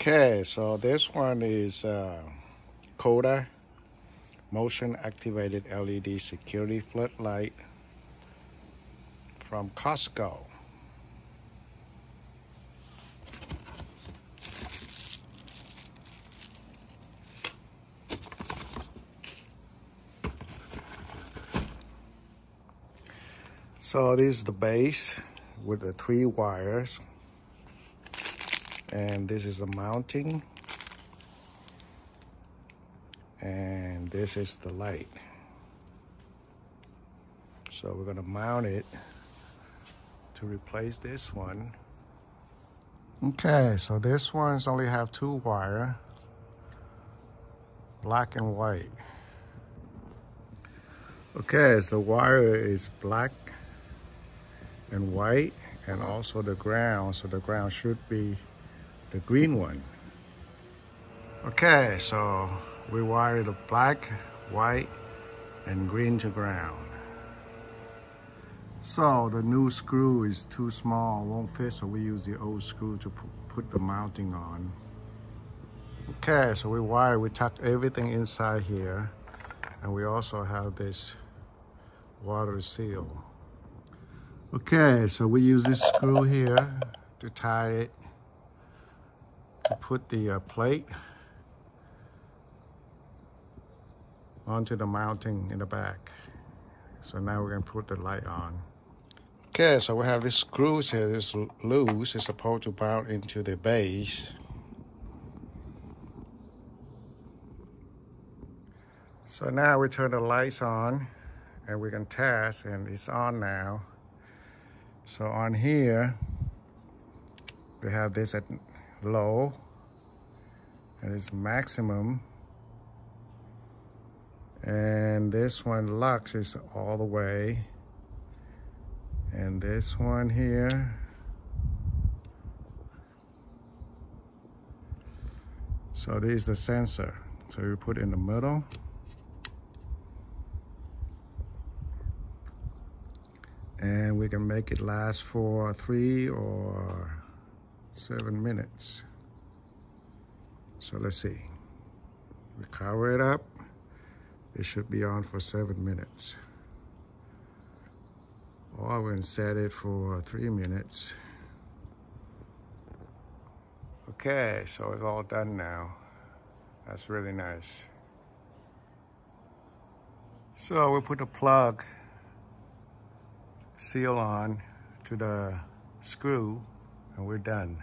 Okay, so this one is Koda motion activated LED security floodlight from Costco. So this is the base with the 3 wires, and this is the mounting, and this is the light. So we're going to mount it to replace this one. Okay, so this one's only have 2 wire, black and white. Okay, so the wire is black and white, and also the ground, so the ground should be the green one. Okay, so we wire the black, white, and green to ground. So the new screw is too small, won't fit, so we use the old screw to put the mounting on. Okay, so we tucked everything inside here, and we also have this water seal. Okay, so we use this screw here to tie it, to put the plate onto the mounting in the back. So now we're gonna put the light on. Okay, so we have this screw here, it's loose, it's supposed to mount into the base. So now we turn the lights on and we can test, and it's on now. So on here, we have this at low, and it's maximum. And this one lux is all the way. And this one here, so this is the sensor. So we put it in the middle. And we can make it last for 3 or 7 minutes. So let's see. We cover it up. It should be on for 7 minutes. Or we can set it for 3 minutes. Okay, so it's all done now. That's really nice. So we put the plug seal on to the screw, and we're done.